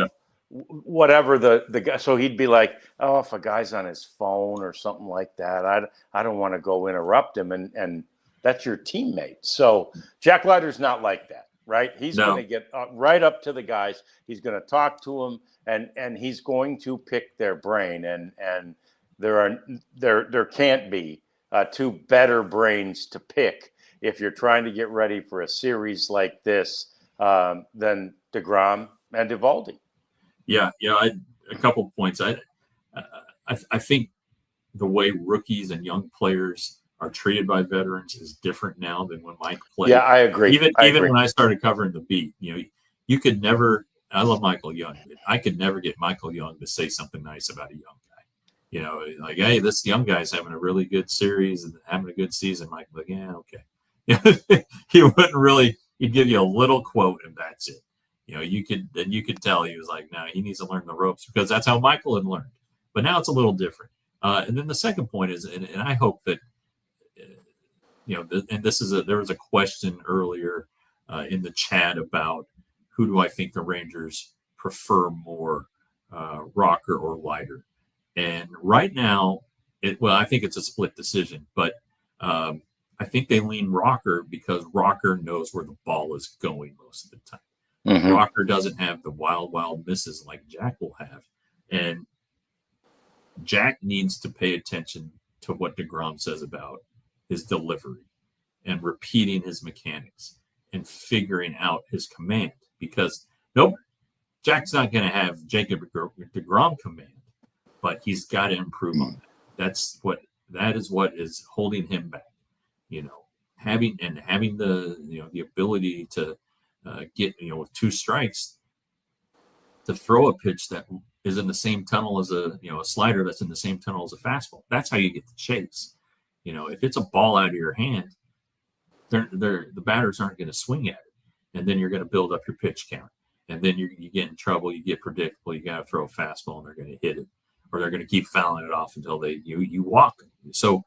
whatever the guy. So he'd be like, oh, if a guy's on his phone or something like that, I don't want to go interrupt him, and that's your teammate. So Jack Leiter's not like that, right? He's going to get right up to the guys. He's going to talk to them, and he's going to pick their brain, and there can't be two better brains to pick if you're trying to get ready for a series like this than deGrom and Eovaldi. Yeah, a couple of points. I think the way rookies and young players are treated by veterans is different now than when Mike played. Yeah, I agree. Even when I started covering the beat, you could never. I love Michael Young. I could never get Michael Young to say something nice about a young guy. Like, hey, this young guy's having a really good series and having a good season. Mike, like, yeah, okay. He wouldn't really. He'd give you a little quote and that's it. You could tell he was like, no, he needs to learn the ropes because that's how Michael had learned. But now it's a little different. And then the second point is, and I hope that, and there was a question earlier in the chat about who do I think the Rangers prefer more, Rocker or Leiter? And right now, I think it's a split decision, but I think they lean Rocker because Rocker knows where the ball is going most of the time. Mm-hmm. Rocker doesn't have the wild misses like Jack will have. And Jack needs to pay attention to what deGrom says about his delivery and repeating his mechanics and figuring out his command. Because, Jack's not going to have Jacob deGrom command, but he's got to improve on that. That is what is holding him back. Having the ability to get with two strikes to throw a pitch that is in the same tunnel as a slider that's in the same tunnel as a fastball. That's how you get the chase. If it's a ball out of your hand, the batters aren't going to swing at it, and then you're going to build up your pitch count, and then you get in trouble. You get predictable. You got to throw a fastball, and they're going to hit it, or they're going to keep fouling it off until you walk them. So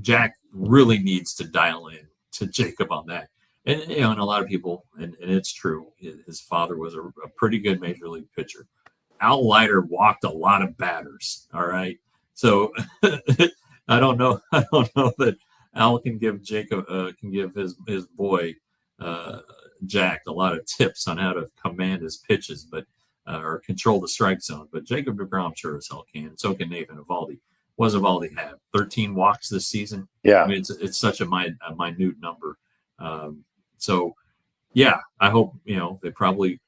Jack really needs to dial in to Jacob on that. And, and a lot of people, and it's true, his father was a pretty good major league pitcher. Al Leiter walked a lot of batters. All right. So I don't know that Al can give Jacob, his boy, Jack, a lot of tips on how to command his pitches, but, or control the strike zone. But Jacob deGrom sure as hell can. So can Nathan Eovaldi. What does Eovaldi have? 13 walks this season. Yeah. I mean, it's such a minute number. So, yeah, I hope, they probably,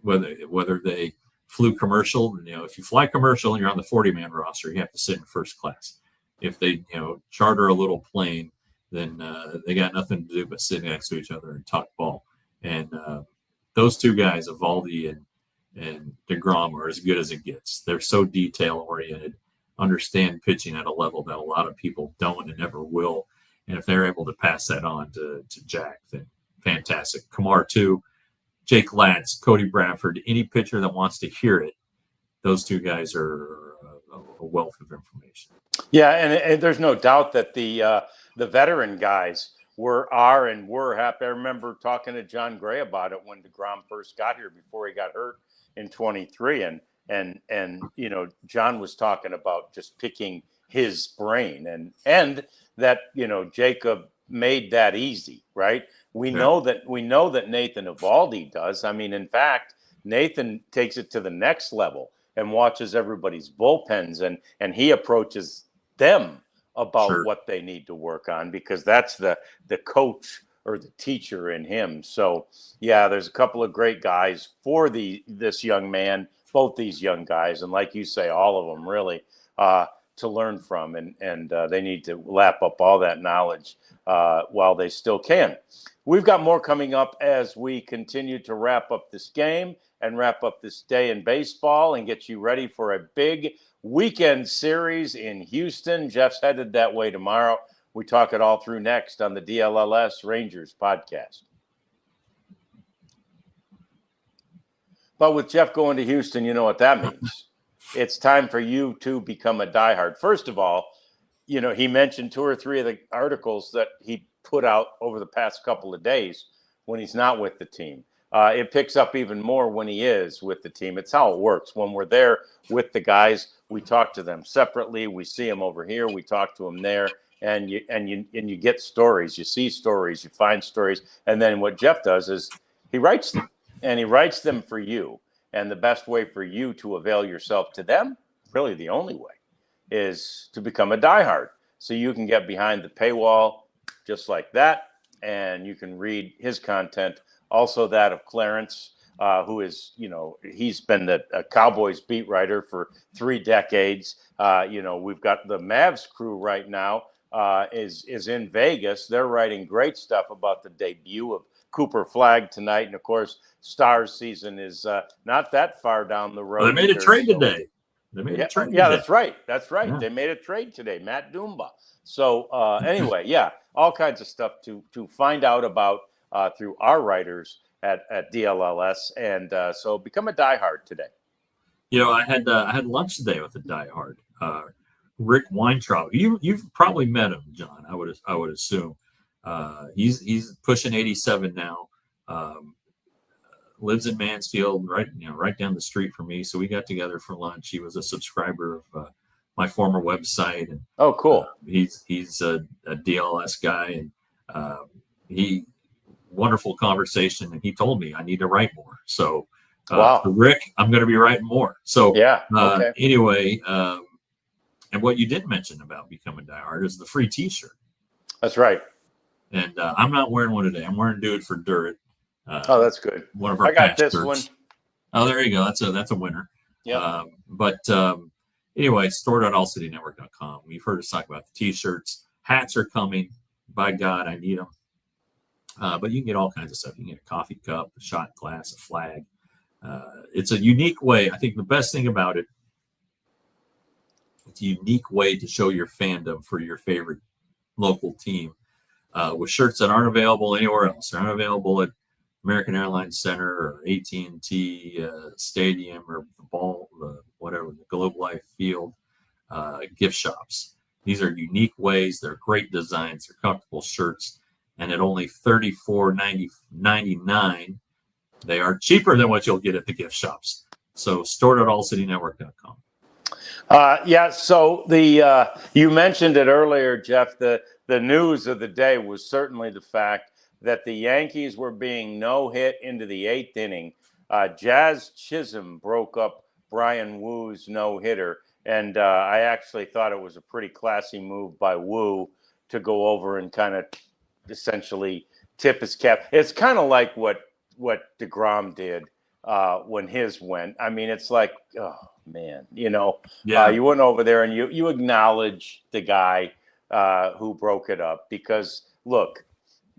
whether they flew commercial, if you fly commercial and you're on the 40-man roster, you have to sit in first class. If they, charter a little plane, then they got nothing to do but sit next to each other and talk ball. And those two guys, Eovaldi and deGrom, are as good as it gets. They're so detail-oriented, understand pitching at a level that a lot of people don't and never will. And if they're able to pass that on to Jack, then fantastic. Kumar, too. Jake Latz, Cody Bradford, any pitcher that wants to hear it, those two guys are a wealth of information. Yeah, and there's no doubt that the veteran guys were happy. I remember talking to John Gray about it when deGrom first got here before he got hurt in 23. And John was talking about just picking his brain and that, Jacob made that easy, right? We know that Nathan Eovaldi does. I mean, in fact, Nathan takes it to the next level and watches everybody's bullpens and he approaches them about what they need to work on because that's the coach or the teacher in him. So, yeah, there's a couple of great guys for this young man, both these young guys, and like you say, all of them really to learn from, and they need to lap up all that knowledge while they still can. We've got more coming up as we continue to wrap up this game and wrap up this day in baseball and get you ready for a big weekend series in Houston. Jeff's headed that way tomorrow. We talk it all through next on the DLLS Rangers podcast. But with Jeff going to Houston, you know what that means. It's time for you to become a diehard. First of all, you know, he mentioned 2 or 3 of the articles that he put out over the past couple of days when he's not with the team. It picks up even more when he is with the team. It's how it works. When we're there with the guys, we talk to them separately. We see them over here. We talk to them there. And you get stories. You see stories. You find stories. And then what Jeff does is he writes them. And he writes them for you. And the best way for you to avail yourself to them, really the only way, is to become a diehard. So you can get behind the paywall just like that, and you can read his content. Also that of Clarence, who is, you know, he's been a Cowboys beat writer for 3 decades. You know, we've got the Mavs crew right now is in Vegas. They're writing great stuff about the debut of Cooper Flagg tonight. And, of course, Stars season is not that far down the road. Well, they made a trade today. Yeah, that's right. That's right. Yeah. They made a trade today, Matt Dumba. So anyway, yeah, all kinds of stuff to find out about through our writers at DLLS. And so become a diehard today. You know, I had lunch today with a diehard, Rick Weintraub. You've probably met him, John. I would assume. He's pushing 87 now. Lives in Mansfield, right down the street from me. So we got together for lunch. He was a subscriber of my former website, and oh, cool. He's a DLS guy, and he wonderful conversation. And he told me I need to write more. So wow. For Rick, I'm going to be writing more. So yeah. Okay. Anyway, and what you didn't mention about becoming a diehard is the free T-shirt. That's right. And I'm not wearing one today. I'm wearing "Do It for Dirt." Oh, that's good. One of our I got this shirts. One. Oh, there you go. That's a winner. Yeah. Anyway, store.allcitynetwork.com. We've heard us talk about the T-shirts. Hats are coming. By God, I need them. But you can get all kinds of stuff. You can get a coffee cup, a shot glass, a flag. It's a unique way. I think the best thing about it, it's a unique way to show your fandom for your favorite local team. With shirts that aren't available anywhere else. They're not available at American Airlines Center or AT&T Stadium or the Globe Life Field gift shops. These are unique ways. They're great designs. They're comfortable shirts. And at only $34.99, they are cheaper than what you'll get at the gift shops. So store.allcitynetwork.com. Yeah, so you mentioned it earlier, Jeff. The news of the day was certainly the fact that the Yankees were being no-hit into the 8th inning. Jazz Chisholm broke up Brian Woo's no-hitter, and I actually thought it was a pretty classy move by Woo to go over and kind of essentially tip his cap. It's kind of like what deGrom did when his went. I mean, it's like, oh, man, you know, you went over there and you acknowledge the guy who broke it up because, look,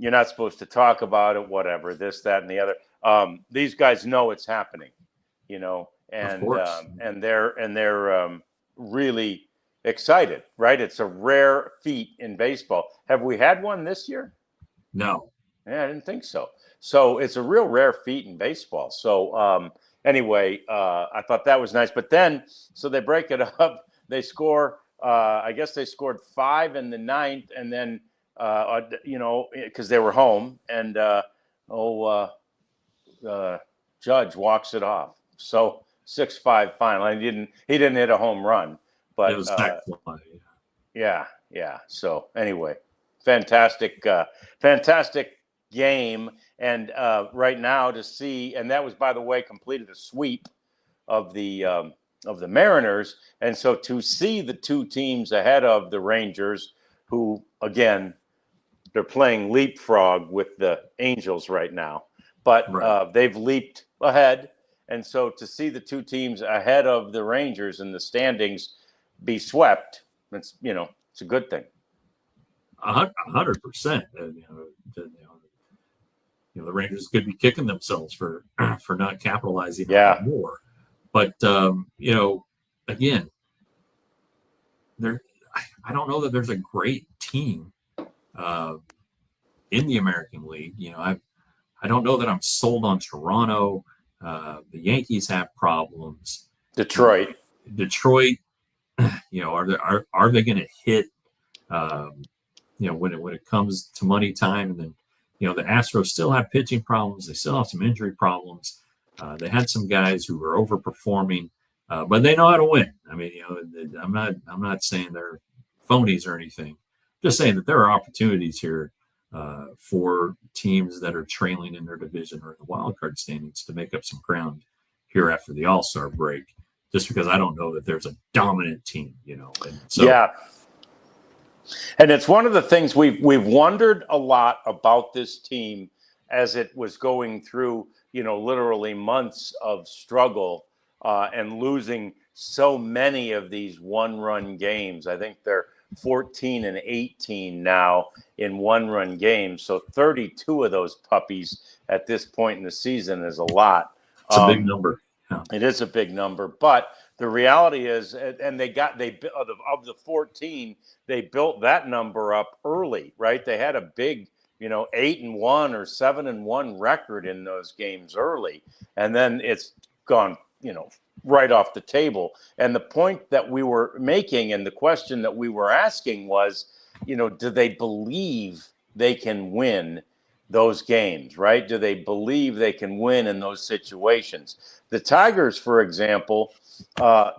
you're not supposed to talk about it, whatever, this, that, and the other. These guys know it's happening, you know, and they're really excited, right? It's a rare feat in baseball. Have we had one this year? No. Yeah, I didn't think so. So it's a real rare feat in baseball. So anyway, I thought that was nice. But then, so they break it up. They score. I guess they scored 5 in the 9th, and then you know, because they were home, and Judge walks it off. So 6-5 final. He didn't hit a home run, but it was back fly. Yeah. So anyway, fantastic game. And right now to see, and that was, by the way, completed a sweep of the Mariners. And so to see the 2 teams ahead of the Rangers, who, again, they're playing leapfrog with the Angels right now, but they've leaped ahead. And so to see the 2 teams ahead of the Rangers in the standings be swept, it's, you know, it's a good thing. 100%. The Rangers could be kicking themselves for not capitalizing on more. But, you know, again, there, I don't know that there's a great team in the American League. I don't know that I'm sold on Toronto. The Yankees have problems. Detroit. Detroit, are they going to hit? When it comes to money time, and then the Astros still have pitching problems. They still have some injury problems. They had some guys who were overperforming, but they know how to win. I mean, I'm not saying they're phonies or anything. Just saying that there are opportunities here for teams that are trailing in their division or in the wild card standings to make up some ground here after the All-Star break. Just because I don't know that there's a dominant team, And so, yeah. And it's one of the things we've wondered a lot about this team as it was going through, literally months of struggle and losing so many of these one-run games. I think they're 14 and 18 now in one-run games. So 32 of those puppies at this point in the season is a lot. It's a big number. Yeah. It is a big number, but the reality is, and of the 14, they built that number up early, right? They had a big, 8-1 or 7-1 record in those games early, and then it's gone, right off the table. And the point that we were making, and the question that we were asking was, do they believe they can win those games, right? Do they believe they can win in those situations? The Tigers, for example,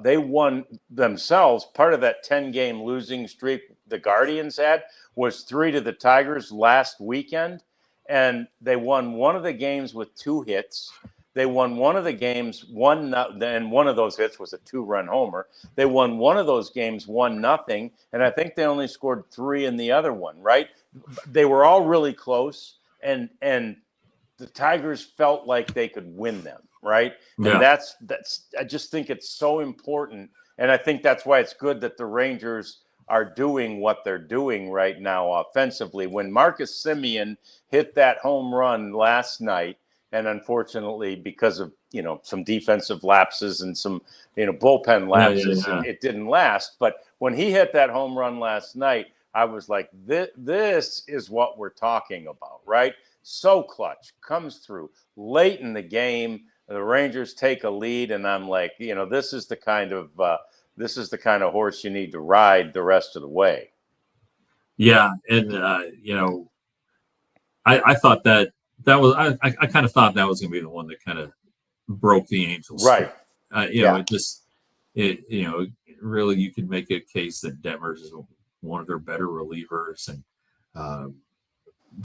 they won themselves. Part of that 10-game losing streak the Guardians had was 3 to the Tigers last weekend, and they won one of the games with 2 hits. They won one of the games and one of those hits was a 2-run homer. They won one of those games 1-0, and I think they only scored 3 in the other one, right? They were all really close. And the Tigers felt like they could win them, right? Yeah. And that's I just think it's so important, and I think that's why it's good that the Rangers are doing what they're doing right now offensively. When Marcus Semien hit that home run last night, and unfortunately because of some defensive lapses and some bullpen lapses, it didn't last. But when he hit that home run last night, I was like, this is what we're talking about, right? So clutch, comes through late in the game. The Rangers take a lead, and I'm like, this is the kind of horse you need to ride the rest of the way. Yeah, and I thought that was I kind of thought that was going to be the one that kind of broke the Angels, right? Really, you could make a case that Detmers is one of their better relievers, and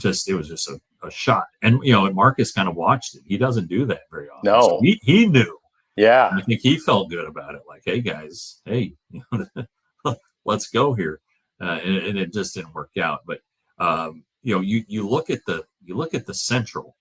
it was just a shot. And and Marcus kind of watched it. He doesn't do that very often. No, so he knew. Yeah, and I think he felt good about it. Like, hey guys, let's go here. And it just didn't work out. But you look at the Central.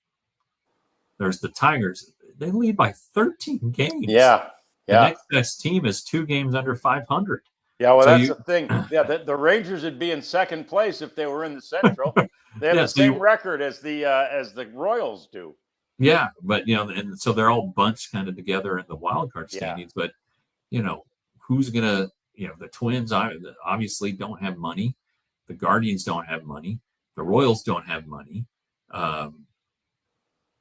There's the Tigers. They lead by 13 games. Yeah. The next best team is 2 games under 500. Yeah, well, that's the thing. Yeah, the Rangers would be in second place if they were in the Central. They have the same record as the Royals do. Yeah, but and so they're all bunched kind of together in the wild card standings. But who's gonna? The Twins obviously don't have money. The Guardians don't have money. The Royals don't have money.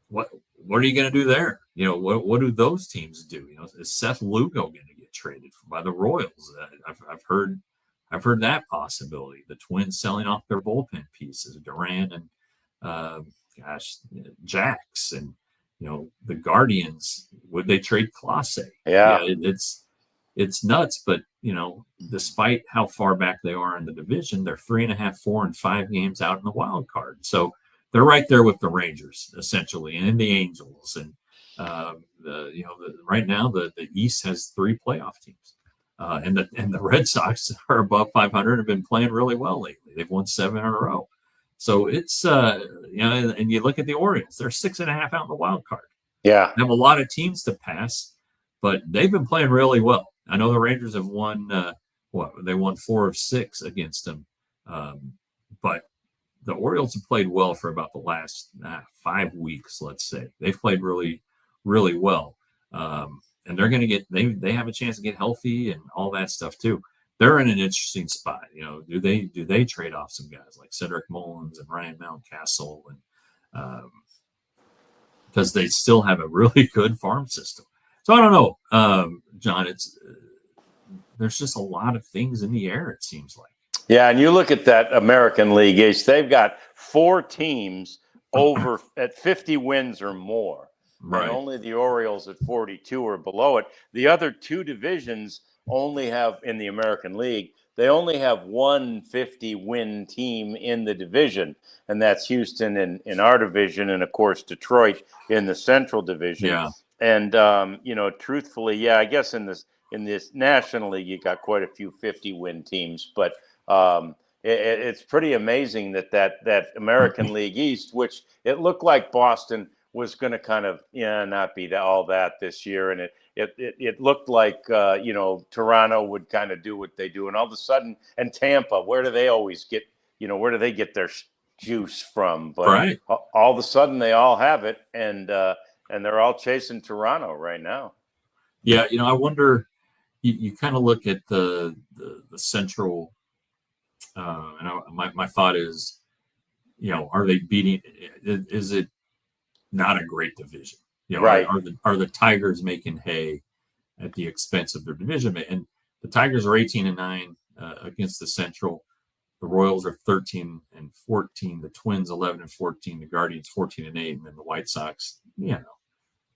What are you gonna do there? What do those teams do? Is Seth Lugo going to get traded by the Royals? I've heard that possibility. The Twins selling off their bullpen pieces, Duran and Jax, and the Guardians, would they trade Clase? Yeah, it's nuts. But despite how far back they are in the division, they're 3.5, 4, and 5 games out in the wild card. So they're right there with the Rangers essentially, and the Angels, and right now the East has 3 playoff teams, and the Red Sox are above 500, have been playing really well lately. They've won 7 in a row. So it's and you look at the Orioles, they're 6.5 out in the wild card. Yeah, they have a lot of teams to pass, but they've been playing really well. I know the Rangers have won they won 4 of 6 against them, but the Orioles have played well for about the last 5 weeks. Let's say they've played really, really well, and they're going to get they have a chance to get healthy and all that stuff too. they're in an interesting spot. Do they trade off some guys like Cedric Mullins and Ryan Mountcastle, and because they still have a really good farm system. So I don't know, John. There's just a lot of things in the air, it seems like. Yeah, and you look at that American League East, they've got 4 teams over at 50 wins or more. Right. And only the Orioles at 42 or below it. The other 2 divisions only have, in the American League, they only have 1 50-win team in the division, and that's Houston in our division, and of course Detroit in the Central Division. Yeah. And truthfully, yeah, I guess in this National League, you got quite a few 50-win teams, but it's pretty amazing that American League East, which it looked like Boston was going to kind of not be all that this year, and it looked like Toronto would kind of do what they do, and all of a sudden, and Tampa, where do they always get their juice from? But right. all of a sudden, they all have it, and they're all chasing Toronto right now. Yeah, I wonder. You kind of look at the Central, and my thought is, are they beating? Is it not a great division? Right. Are the Tigers making hay at the expense of their division? And the Tigers are 18-9 against the Central. The Royals are 13-14. The Twins 11-14. The Guardians 14-8, and then the White Sox,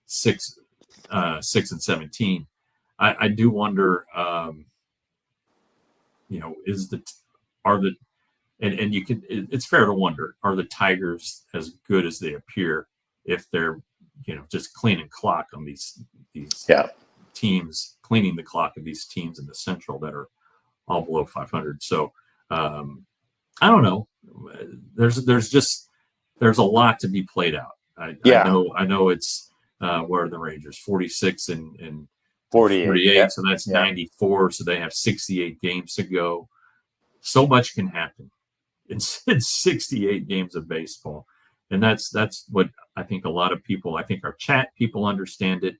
6-17. I do wonder, it's fair to wonder, are the Tigers as good as they appear if they're, just cleaning clock on these teams, cleaning the clock of these teams in the Central that are all below 500. So I don't know. There's a lot to be played out. I know it's where are the Rangers 46 and 48, so that's 94. So they have 68 games to go. So much can happen in 68 games of baseball, and that's what I think a lot of people. I think our chat people understand it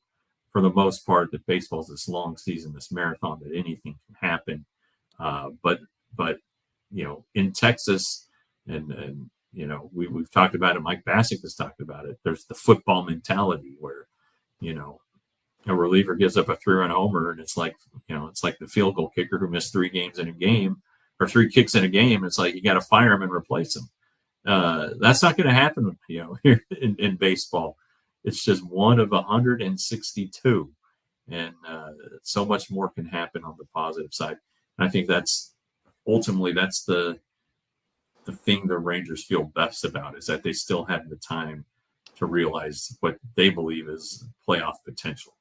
for the most part, that baseball is this long season, this marathon, that anything can happen. But in Texas, and we've talked about it. Mike Bassick has talked about it. There's the football mentality where a reliever gives up a 3-run homer, and it's like the field goal kicker who missed 3 games in a game, or 3 kicks in a game. It's like you got to fire him and replace him. That's not going to happen, here in baseball. It's just one of 162, and so much more can happen on the positive side. And I think that's ultimately the thing the Rangers feel best about, is that they still have the time to realize what they believe is playoff potential.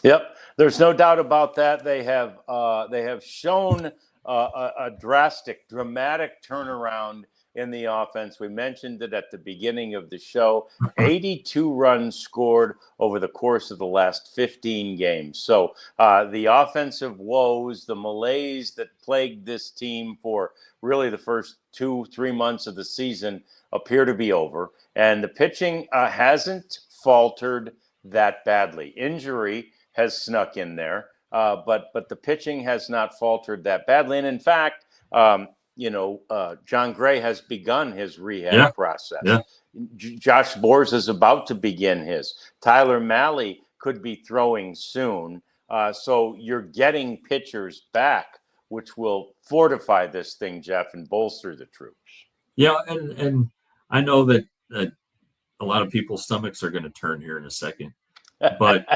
Yep, there's no doubt about that. They have shown a dramatic turnaround in the offense. We mentioned it at the beginning of the show. 82 runs scored over the course of the last 15 games. So the offensive woes, the malaise that plagued this team for really the first 2-3 months of the season appear to be over. And the pitching hasn't faltered that badly. Injury has snuck in there, but the pitching has not faltered that badly. And in fact, John Gray has begun his rehab process. Yeah. Josh Boers is about to begin his. Tyler Mahle could be throwing soon. So you're getting pitchers back, which will fortify this thing, Jeff, and bolster the troops. Yeah, and I know that a lot of people's stomachs are going to turn here in a second, but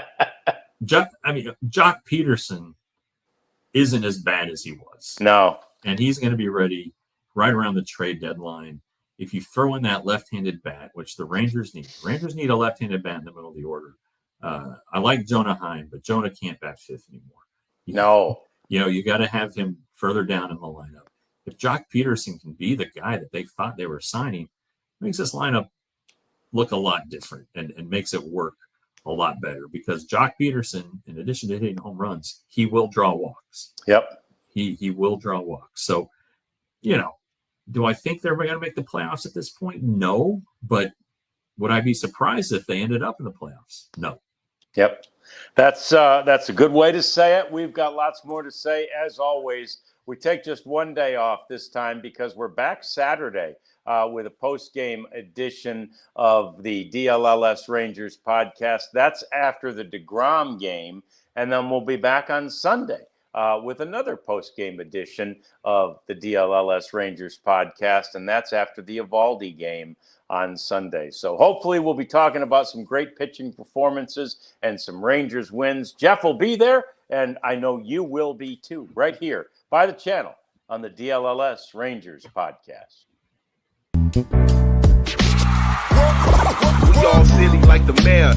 Jock Peterson isn't as bad as he was. No. And he's going to be ready right around the trade deadline. If you throw in that left-handed bat, which the Rangers need a left-handed bat in the middle of the order. I like Jonah Heim, but Jonah can't bat fifth anymore. You got to have him further down in the lineup. If Jock Peterson can be the guy that they thought they were signing, it makes this lineup look a lot different and makes it work a lot better, because Jock Peterson, in addition to hitting home runs, he will draw walks. Yep. He will draw walks. So, do I think they're going to make the playoffs at this point? No. But would I be surprised if they ended up in the playoffs? No. Yep. That's a good way to say it. We've got lots more to say. As always, we take just one day off this time because we're back Saturday with a post-game edition of the DLLS Rangers podcast. That's after the deGrom game. And then we'll be back on Sunday with another post-game edition of the DLLS Rangers podcast. And that's after the Eovaldi game on Sunday. So hopefully we'll be talking about some great pitching performances and some Rangers wins. Jeff will be there, and I know you will be too, right here by the channel on the DLLS Rangers podcast. We all silly like the mayor.